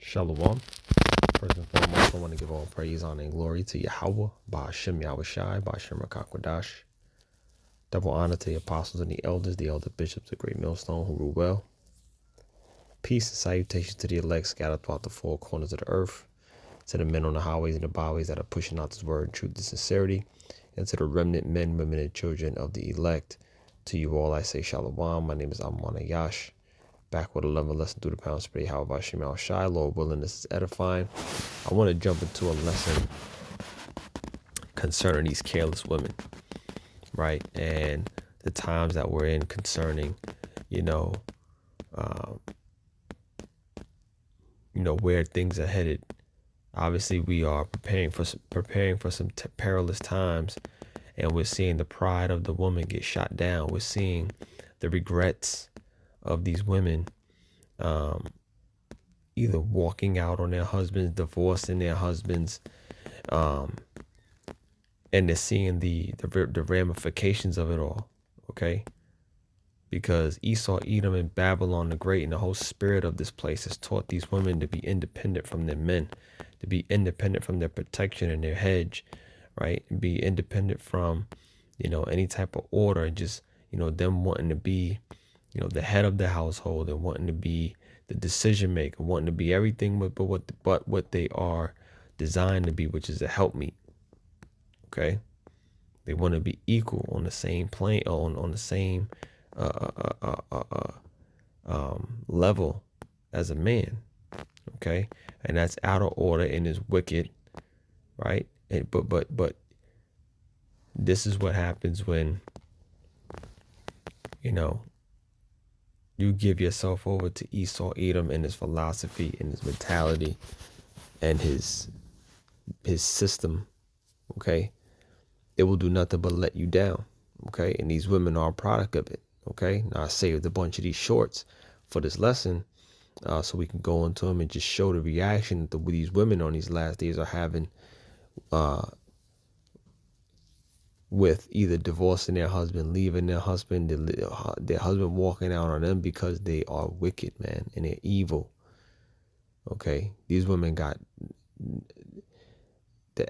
Shalom. First and foremost, I want to give all praise, honor, and glory to Yahawah, Bahashem Yahawashi, Bahashem Rakakwadash. Double honor to the apostles and the elder bishops of Great Millstone who rule well. Peace and salutations to the elect scattered throughout the four corners of the earth, to the men on the highways and the byways that are pushing out this word in truth and sincerity, and to the remnant men, women, and children of the elect. To you all I say Shalom. My name is Ahmawan Ahyash. Back with another lesson through the pound spirit, Yahawashim, Lord willing, this is edifying. I want to jump into a lesson concerning these careless women, right? And the times that we're in concerning, where things are headed. Obviously, we are preparing for some perilous times, and we're seeing the pride of the woman get shot down. We're seeing the regrets of these women either walking out on their husbands, divorcing their husbands, and they're seeing the ramifications of it all, okay? Because Esau, Edom, and Babylon the Great and the whole spirit of this place has taught these women to be independent from their men, to be independent from their protection and their hedge, right? And be independent from, any type of order, and just, them wanting to be, the head of the household and wanting to be the decision maker, wanting to be everything but what they are designed to be, which is a helpmeet. Okay, they want to be equal on the same plane, on the same level as a man. Okay, and that's out of order and is wicked, right? And but this is what happens when you give yourself over to Esau, Edom, and his philosophy and his mentality and his system. Okay, it will do nothing but let you down. Okay, and these women are a product of it. Okay, now I saved a bunch of these shorts for this lesson, so we can go into them and just show the reaction that these women on these last days are having, with either divorcing their husband, leaving their husband, their husband walking out on them because they are wicked, man, and they're evil. Okay, these women got the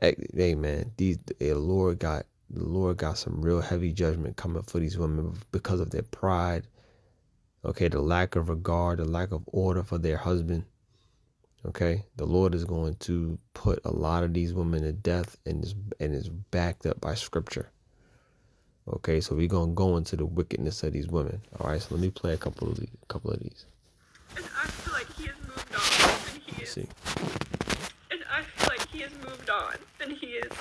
Lord got some real heavy judgment coming for these women because of their pride. Okay, the lack of regard, the lack of order for their husband. Okay, the Lord is going to put a lot of these women to death, and is backed up by scripture. Okay, so we're gonna go into the wickedness of these women. All right, so let me play a couple of these. And I feel like he has moved on, and I feel like he has moved on, and he is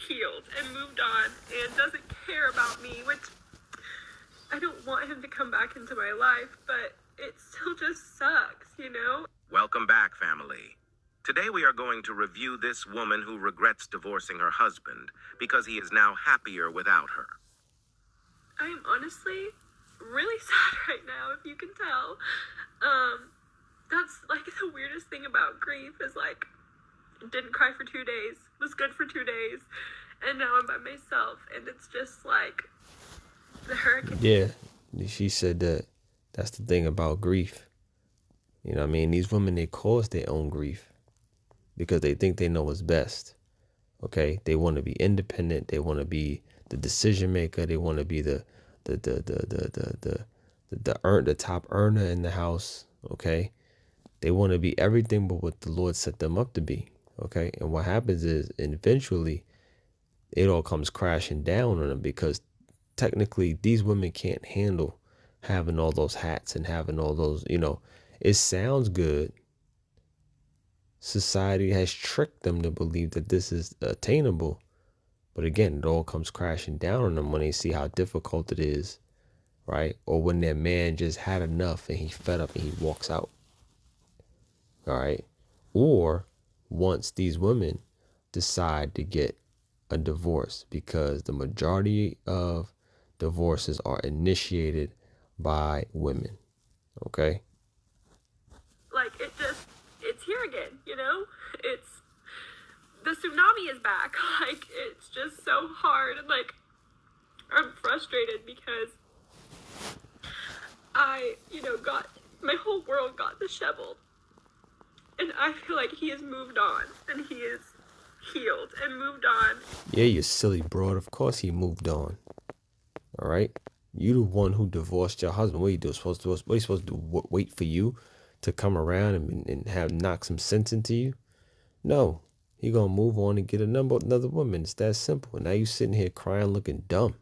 healed and moved on, and doesn't care about me, which I don't want him to come back into my life, but it still just sucks, Welcome back, family. Today we are going to review this woman who regrets divorcing her husband because he is now happier without her. I'm honestly really sad right now, if you can tell. That's like the weirdest thing about grief is like, didn't cry for 2 days, was good for 2 days, and now I'm by myself, and it's just like the hurricane. Yeah, she said that's the thing about grief. You know what I mean? These women, they cause their own grief because they think they know what's best. Okay, they want to be independent. They want to be the decision maker. They want to be the top earner in the house. Okay, they want to be everything but what the Lord set them up to be. Okay, and what happens is eventually it all comes crashing down on them because technically these women can't handle having all those hats and having all those, it sounds good. Society has tricked them to believe that this is attainable. But again, it all comes crashing down on them when they see how difficult it is, right? Or when their man just had enough and he's fed up and he walks out. All right. Or once these women decide to get a divorce, because the majority of divorces are initiated by women. Okay. Like it's here again, it's, the tsunami is back. Like, it's just so hard, and like, I'm frustrated because I, my whole world got disheveled. And I feel like he has moved on, and he is healed and moved on. Yeah, you silly broad. Of course he moved on. All right? You the one who divorced your husband. What are you do? What are you supposed to do? Wait for you to come around and have knock some sense into you? No. He gonna move on and get another woman. It's that simple. Now you sitting here crying, looking dumb.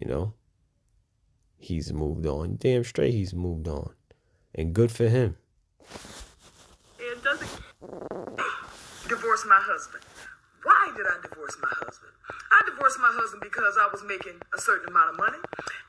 You know? He's moved on. Damn straight he's moved on. And good for him. And doesn't divorce my husband. Why did I divorce my husband? I divorced my husband because I was making a certain amount of money.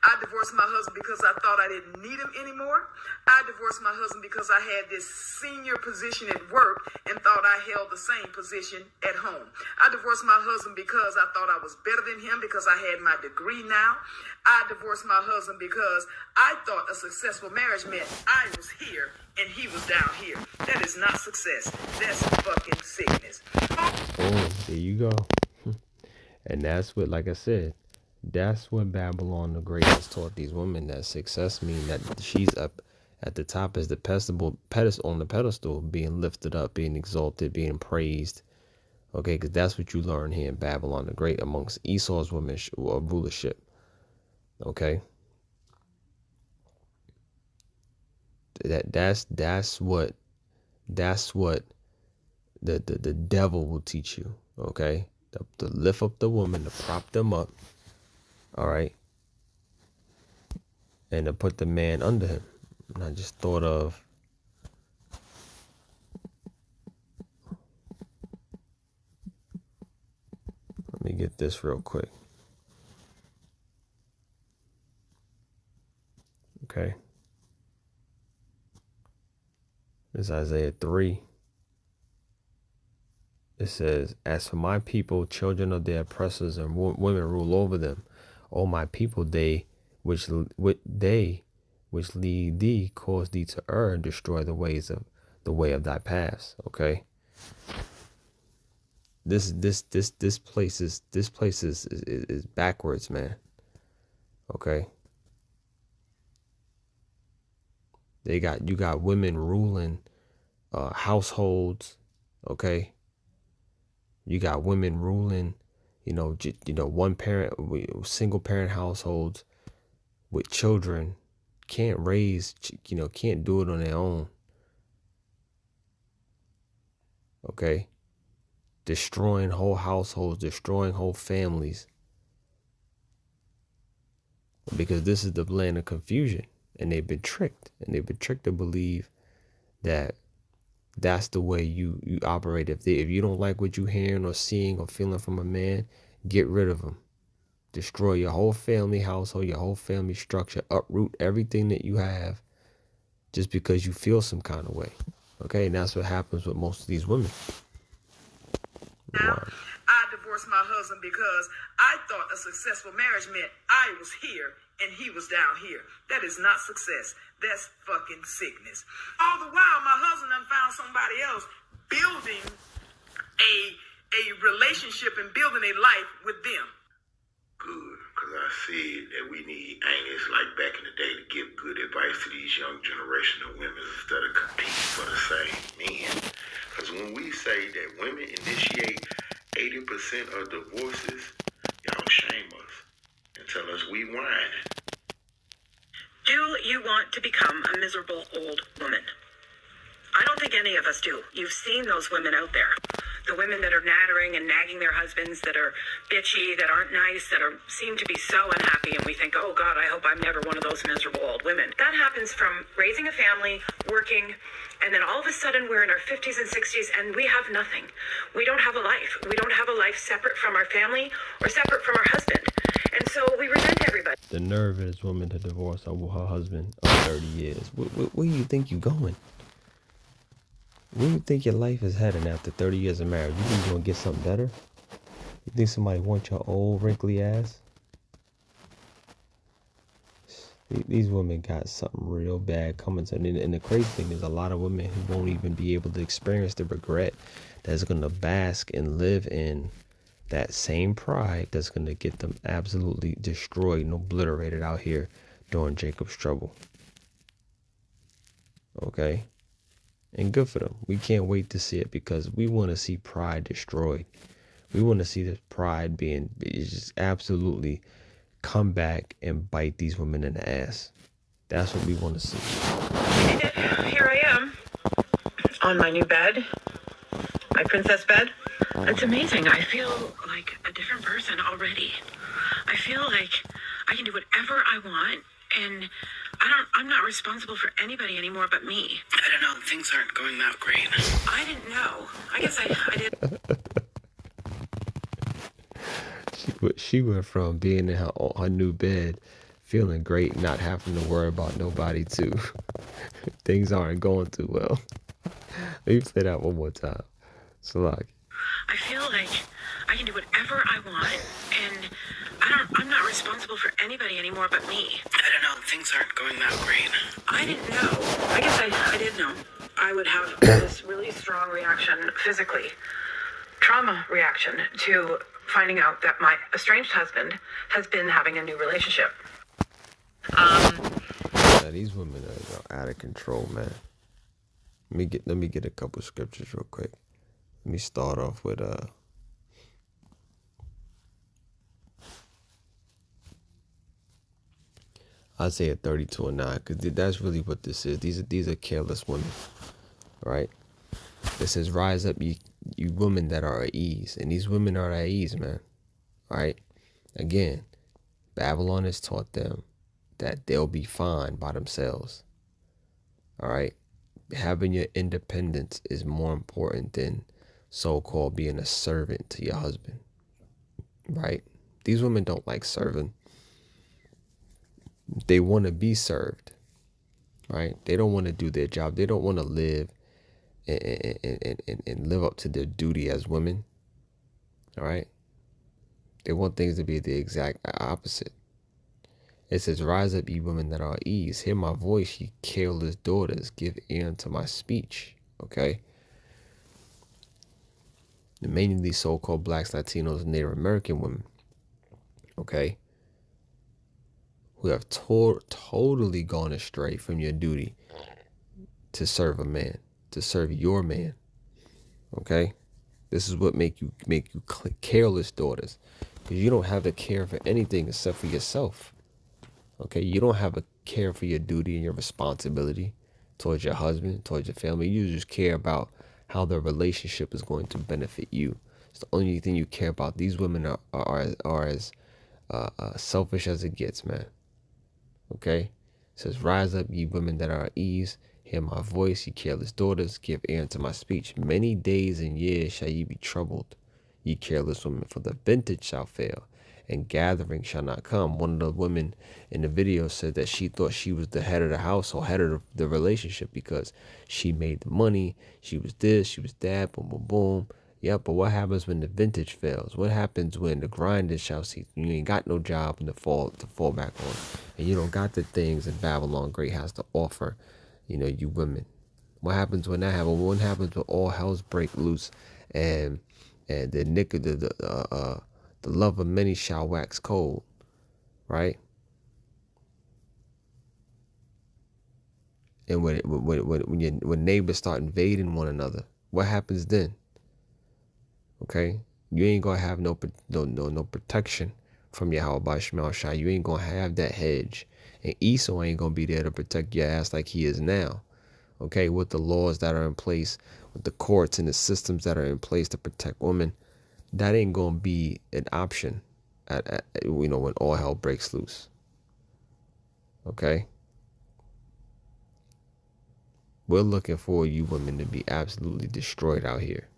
I divorced my husband because I thought I didn't need him anymore. I divorced my husband because I had this senior position at work and thought I held the same position at home. I divorced my husband because I thought I was better than him because I had my degree now. I divorced my husband because I thought a successful marriage meant I was here and he was down here. That is not success. That's fucking sickness. Boom, there you go. And that's what, like I said, that's what Babylon the Great has taught these women, that success means that she's up at the top as the pedestal on the pedestal, being lifted up, being exalted, being praised. Okay, because that's what you learn here in Babylon the Great amongst Esau's women rulership. Okay, that's what the devil will teach you. Okay, to lift up the woman, to prop them up. All right, and to put the man under him. And I just thought of let me get this real quick. Okay. It's Isaiah 3. It says, "As for my people, children of their oppressors and women rule over them. O my people, they which lead thee cause thee to err and destroy the way of thy paths." Okay. This place is backwards, man. Okay. You got women ruling households. Okay. You got women ruling, one parent, single parent households with children, can't raise, can't do it on their own. Okay. Destroying whole households, destroying whole families. Because this is the land of confusion. And they've been tricked. And they've been tricked to believe that that's the way you operate. If you don't like what you're hearing or seeing or feeling from a man, get rid of him. Destroy your whole family household, your whole family structure, uproot everything that you have just because you feel some kind of way. Okay, and that's what happens with most of these women. Wow. I divorced my husband because I thought a successful marriage meant I was here and he was down here. That is not success. That's fucking sickness. All the while, my husband done found somebody else building a relationship and building a life with them. Good, because I see that we need angels like back in the day to give good advice to these young generation of women instead of competing for the same men. Because when we say that women initiate 80% of divorces, y'all shame us and tell us we whining. Do you want to become a miserable old woman? I don't think any of us do. You've seen those women out there. The women that are nattering and nagging their husbands, that are bitchy, that aren't nice, that seem to be so unhappy, and we think, oh God, I hope I'm never one of those miserable old women. That happens from raising a family, working, and then all of a sudden we're in our 50s and 60s and we have nothing. We don't have a life. We don't have a life separate from our family or separate from our husband. And so we resent everybody. The nerve of this woman to divorce her husband of 30 years. Where do you think you're going? Where do you think your life is heading after 30 years of marriage? You think you're going to get something better? You think somebody wants your old wrinkly ass? These women got something real bad coming to them. And the crazy thing is a lot of women who won't even be able to experience the regret that's going to bask and live in that same pride that's going to get them absolutely destroyed and obliterated out here during Jacob's trouble. Okay? And good for them. We can't wait to see it because we want to see pride destroyed. We want to see this pride being just absolutely come back and bite these women in the ass. That's what we want to see. Here I am on my new bed, my princess bed. It's amazing. I feel like a different person already. I feel like I can do whatever I want, and I'm not responsible for anybody anymore but me. I don't know. Things aren't going that great. I didn't know. I guess I did. She went from being in her new bed, feeling great, not having to worry about nobody too. Things aren't going too well. Let me play that one more time. So like, I feel like I can do whatever I want, and I'm not responsible for anybody anymore but me. I don't know. Things aren't going that great. I didn't know. I guess I did know. I would have this really strong reaction physically, trauma reaction to finding out that my estranged husband has been having a new relationship. now these women are out of control, man. Let me get a couple scriptures real quick. Let me start off with Isaiah 32:9, because that's really what this is. These are careless women, right? It says, "Rise up, you women that are at ease," and these women are at ease, man. Right? Again, Babylon has taught them that they'll be fine by themselves. All right, having your independence is more important than so-called being a servant to your husband. Right? These women don't like serving. They want to be served, right? They don't want to do their job. They don't want to live and live up to their duty as women, all right? They want things to be the exact opposite. It says, "Rise up, ye women that are at ease. Hear my voice, ye careless daughters. Give ear unto my speech," okay? Mainly these so-called blacks, Latinos, and Native American women, okay? Who have totally gone astray from your duty to serve a man, to serve your man. Okay, this is what make you careless daughters, because you don't have a care for anything except for yourself. Okay, you don't have a care for your duty and your responsibility towards your husband, towards your family. You just care about how the relationship is going to benefit you. It's the only thing you care about. These women are as selfish as it gets, man. Okay, it says, "Rise up, ye women that are at ease. Hear my voice, ye careless daughters. Give ear unto my speech. Many days and years shall ye be troubled, ye careless women, for the vintage shall fail, and gathering shall not come." One of the women in the video said that she thought she was the head of the house or head of the relationship because she made the money. She was this, she was that, boom, boom, boom. Yeah, but what happens when the vintage fails? What happens when the grinder shall cease? You ain't got no job to fall back on, and you don't got the things that Babylon Great has to offer. You women. What happens when that happens? What happens when all hells break loose, and the love of many shall wax cold, right? And when neighbors start invading one another, what happens then? Okay, you ain't gonna have no protection from Yahawashi. You ain't gonna have that hedge, and Esau ain't gonna be there to protect your ass like he is now. Okay, with the laws that are in place, with the courts and the systems that are in place to protect women, that ain't gonna be an option when all hell breaks loose. Okay, we're looking for you women to be absolutely destroyed out here,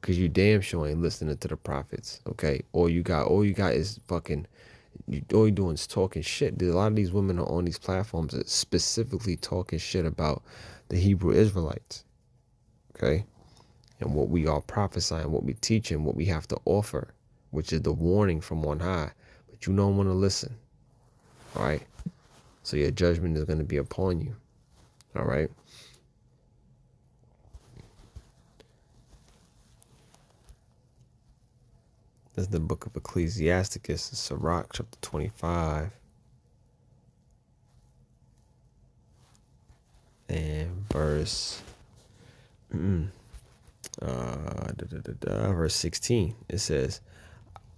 because you damn sure ain't listening to the prophets. Okay, all you got is fucking, all you doing is talking shit. There's a lot of these women are on these platforms that specifically talking shit about the Hebrew Israelites. Okay, and what we are prophesying, what we teaching, what we have to offer, which is the warning from on high. But you don't want to listen. All right, so your judgment is going to be upon you. All right. This is the book of Ecclesiasticus, Sirach, chapter 25. verse verse 16. It says,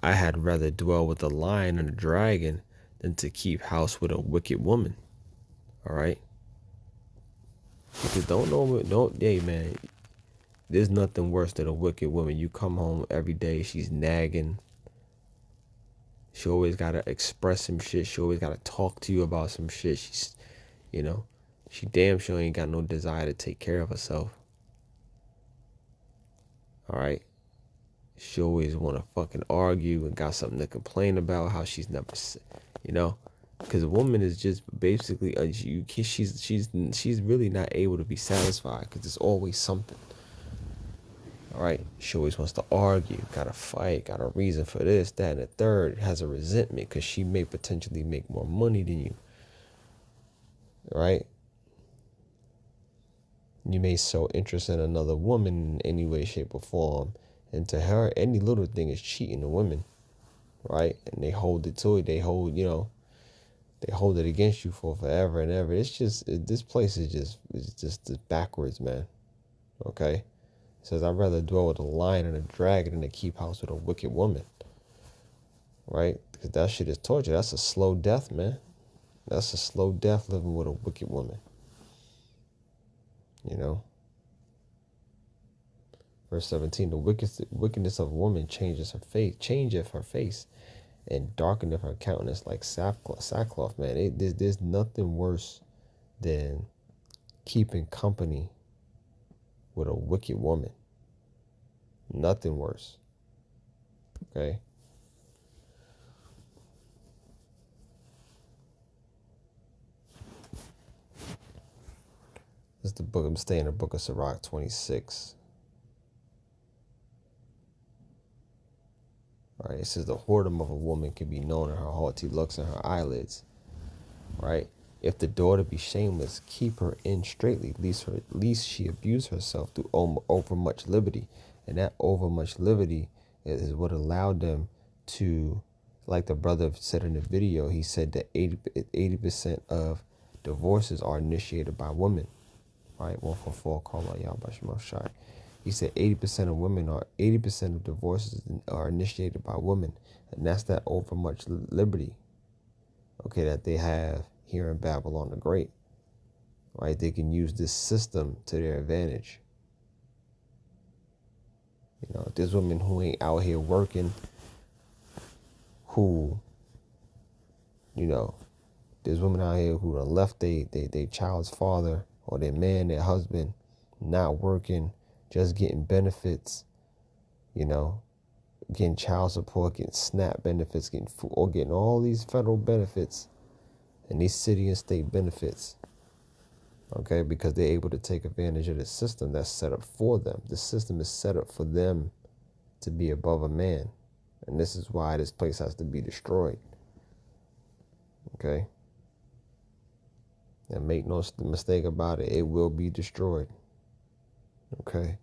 I had rather dwell with a lion and a dragon than to keep house with a wicked woman. All right. Because hey man, there's nothing worse than a wicked woman. You come home every day, she's nagging. She always gotta express some shit. She always gotta talk to you about some shit. She's, she damn sure ain't got no desire to take care of herself. All right. She always want to fucking argue and got something to complain about. How she's never, because a woman is just basically she's really not able to be satisfied because there's always something. All right. She always wants to argue, got to fight, got a reason for this, that, and the third. Has a resentment because she may potentially make more money than you. All right. You may show interest in another woman in any way, shape, or form. And to her, any little thing is cheating a woman, right? And they hold it to it. They hold it against you for forever and ever. This place is just backwards, man. Okay? It says, I'd rather dwell with a lion and a dragon than to keep house with a wicked woman. Right? Because that shit is torture. That's a slow death, man. That's a slow death living with a wicked woman. Verse 17, the wickedness of woman changeth her face, and darkeneth her countenance like sackcloth, man. There's nothing worse than keeping company with a wicked woman. Nothing worse. Okay? This is the book, I'm staying in the book of Sirach 26. Right, it says the whoredom of a woman can be known in her haughty looks and her eyelids. Right, if the daughter be shameless, keep her in straitly, lest she abuse herself through overmuch liberty. And that overmuch liberty is what allowed them to, like the brother said in the video, he said that 80% of divorces are initiated by women. Right, 144 Kal Halal Yahawah. He said 80% of divorces are initiated by women, and that's that overmuch liberty, okay, that they have here in Babylon the Great. Right, they can use this system to their advantage. There's women who ain't out here working, who, there's women out here who done left their child's father or their man, their husband, not working, just getting benefits, getting child support, getting SNAP benefits, getting food, or getting all these federal benefits and these city and state benefits, okay, because they're able to take advantage of the system that's set up for them. The system is set up for them to be above a man, and this is why this place has to be destroyed, okay? And make no mistake about it, it will be destroyed, okay?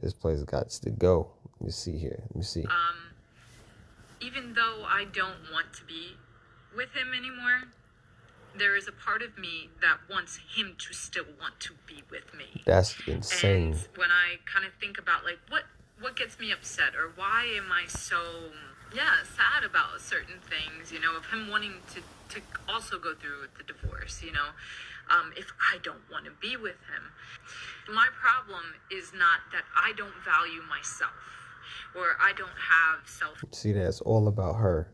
This place got to go. Let me see here. Even though I don't want to be with him anymore, there is a part of me that wants him to still want to be with me. That's insane. And when I kind of think about like what gets me upset, or why am I so sad about certain things, of him wanting to also go through the divorce, if I don't want to be with him. My problem is not that I don't value myself, or I don't have self. See, that's all about her.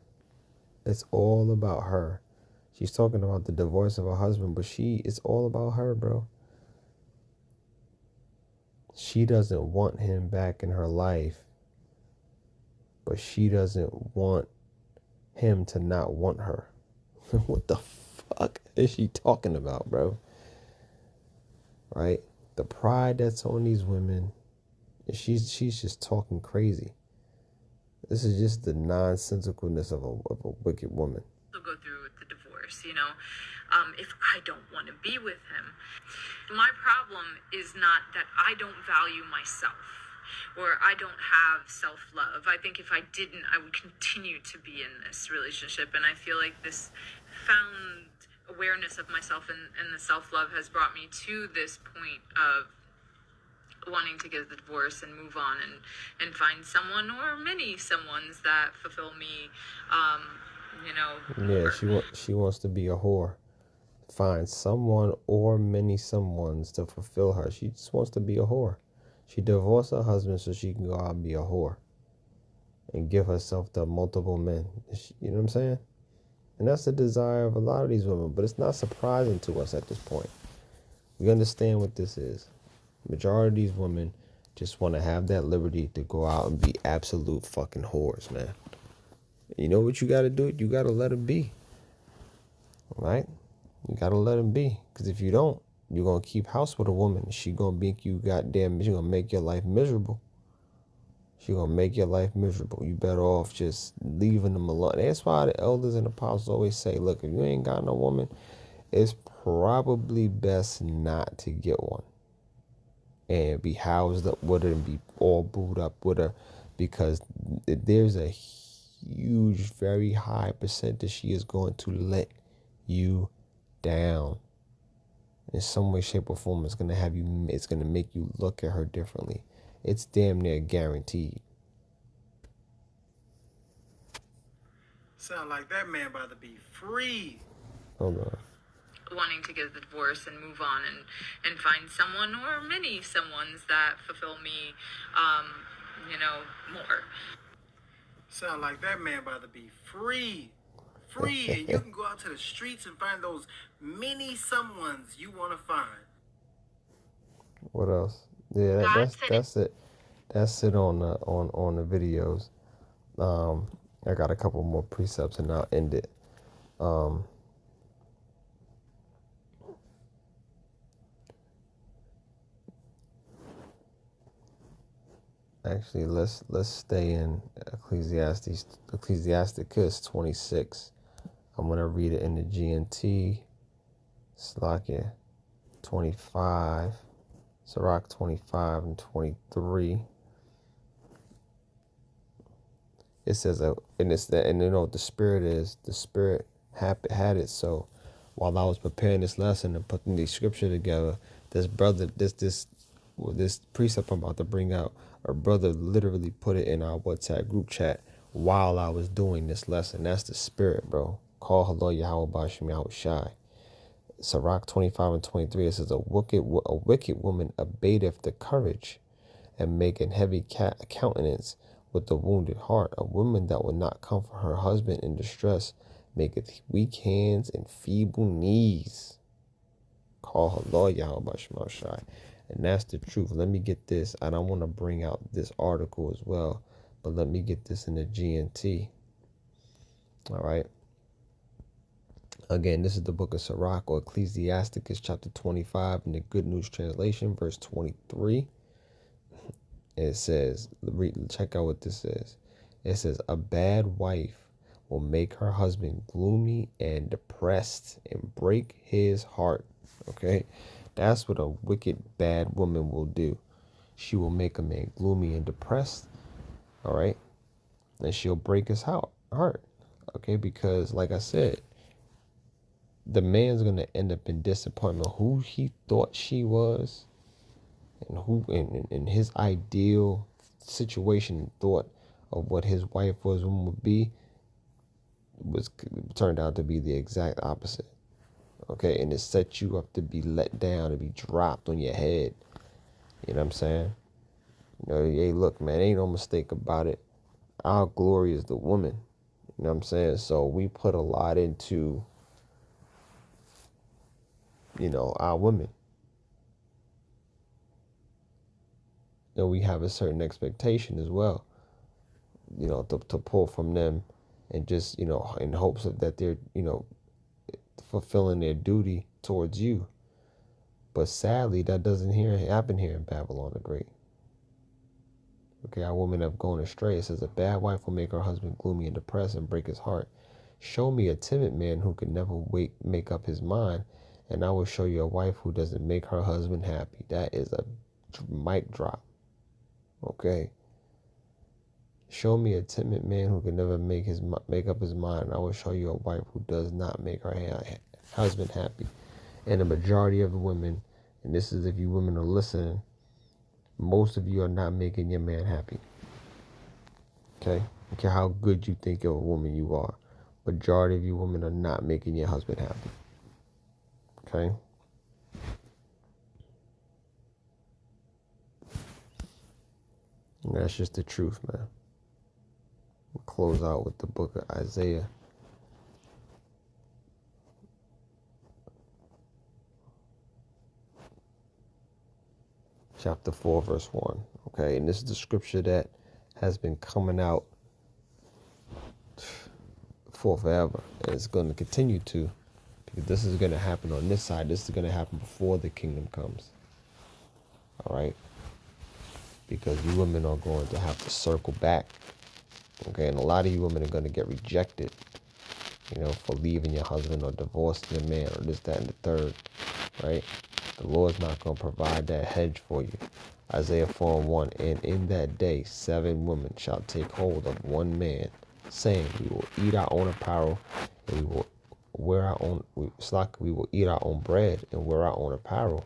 It's all about her. She's talking about the divorce of her husband, but it's all about her, bro. She doesn't want him back in her life, but she doesn't want him to not want her. What the fuck is she talking about, bro? Right? The pride that's on these women, she's just talking crazy. This is just the nonsensicalness of a wicked woman. Go through the divorce, if I don't want to be with him. My problem is not that I don't value myself, or I don't have self-love. I think if I didn't, I would continue to be in this relationship. And I feel like this found awareness of myself and the self-love has brought me to this point of wanting to get the divorce and move on and find someone or many someones that fulfill me, Yeah, she wants to be a whore. Find someone or many someones to fulfill her. She just wants to be a whore. She divorced her husband so she can go out and be a whore and give herself to multiple men. You know what I'm saying? And that's the desire of a lot of these women. But it's not surprising to us at this point. We understand what this is. Majority of these women just want to have that liberty to go out and be absolute fucking whores, man. You know what you got to do? You got to let them be. Right? You got to let them be. Because if you don't, you're going to keep house with a woman. She going to make you goddamn, she going to make your life miserable. She going to make your life miserable. You better off just leaving them alone. That's why the elders and apostles always say, look, if you ain't got no woman, it's probably best not to get one. And be housed up with her and be all booed up with her, because there's a huge, very high percentage she is going to let you down in some way, shape, or form. It's gonna make you look at her differently. It's damn near guaranteed. Sound like that man about to be free. Hold on. Wanting to get the divorce and move on and find someone or many someones that fulfill me, more. Sound like that man about to be free. Free, and you can go out to the streets and find those many someones you want to find. What else? Yeah, that's it. That's it on the videos. I got a couple more precepts and I'll end it. Actually, let's stay in Ecclesiasticus 26. I'm gonna read it in the GNT. Slakia 25, Sirach 25 and 23. It says, and it's that, and you know what the spirit is. The spirit had it. So while I was preparing this lesson and putting the scripture together, this precept I'm about to bring out, our brother literally put it in our WhatsApp group chat while I was doing this lesson. That's the spirit, bro. Kal Halal Yahawah Yahawashi. Sirach 25 and 23, it says, a wicked woman abateth the courage, and maketh heavy countenance with the wounded heart. A woman that will not comfort her husband in distress maketh weak hands and feeble knees. Kal Halal Yahawah. And that's the truth. Let me get this. I don't want to bring out this article as well, but let me get this in the GNT. All right. Again, this is the book of Sirach, or Ecclesiasticus chapter 25 in the Good News Translation, verse 23. It says, check out what this says. It says, a bad wife will make her husband gloomy and depressed and break his heart. Okay? That's what a wicked, bad woman will do. She will make a man gloomy and depressed. All right? And she'll break his heart. Okay? Because, like I said, the man's going to end up in disappointment. Who he thought she was, and who in his ideal situation thought of what his wife would be, turned out to be the exact opposite. Okay, and it sets you up to be let down, to be dropped on your head. You know what I'm saying? You know, hey, look, man, ain't no mistake about it. Our glory is the woman. You know what I'm saying? So we put a lot into, our women. And we have a certain expectation as well, to pull from them, and just, in hopes of that they're, fulfilling their duty towards you. But sadly, that doesn't happen here in Babylon the Great. Okay, our women have gone astray. It says, a bad wife will make her husband gloomy and depressed and break his heart. Show me a timid man who can never make up his mind, and I will show you a wife who doesn't make her husband happy. That is a mic drop. Okay. Show me a timid man who can never make up his mind. I will show you a wife who does not make her husband happy. And the majority of the women, and this is if you women are listening, most of you are not making your man happy. Okay? I don't care how good you think of a woman you are. Majority of you women are not making your husband happy. Okay? And that's just the truth, man. We'll close out with the book of Isaiah. Chapter 4, verse 1. Okay, and this is the scripture that has been coming out for forever. And it's going to continue to, because this is going to happen on this side. This is going to happen before the kingdom comes. All right? Because you women are going to have to circle back. Okay, and a lot of you women are going to get rejected, you know, for leaving your husband or divorcing your man or this, that, and the third, right? The Lord's not going to provide that hedge for you. Isaiah 4:1, and in that day 7 women shall take hold of one man, saying, we will eat our own apparel, and we will wear our own, we will eat our own bread and wear our own apparel.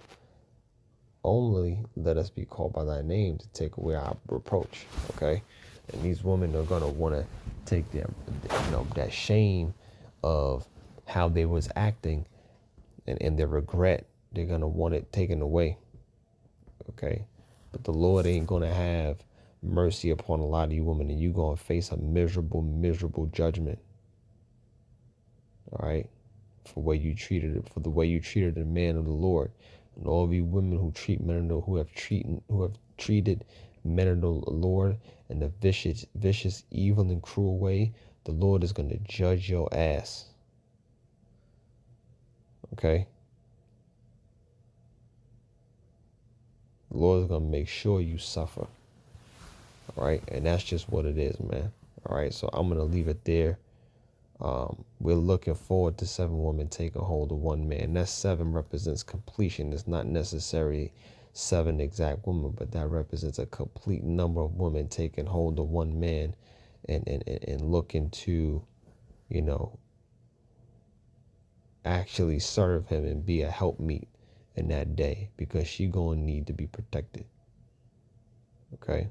Only let us be called by thy name to take away our reproach. Okay? And these women are going to want to take their, you know, that shame of how they was acting and their regret. They're going to want it taken away. Okay? But the Lord ain't going to have mercy upon a lot of you women, and you're going to face a miserable, miserable judgment. All right? For the way you treated the man of the Lord. And all of you women who treat men of the, who have treated men of the Lord in a vicious, evil, and cruel way, the Lord is going to judge your ass. Okay? The Lord is going to make sure you suffer. All right? And that's just what it is, man. All right? So I'm going to leave it there. We're looking forward to 7 women taking hold of one man. That 7 represents completion. It's not necessarily 7 exact women, but that represents a complete number of women taking hold of one man and looking to, you know, actually serve him and be a helpmeet in that day, because she gonna need to be protected. Okay?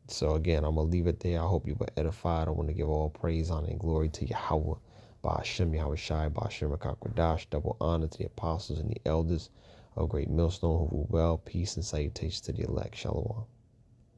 So again, I'm going to leave it there. I hope you were edified. I want to give all praise, honor, and glory to Yahawah, by Hashem, Yahawashi, by Hashem, Rakakwadash. Double honor to the apostles and the elders of great Millstone who rule well. Peace and salutations to the elect. Shalom.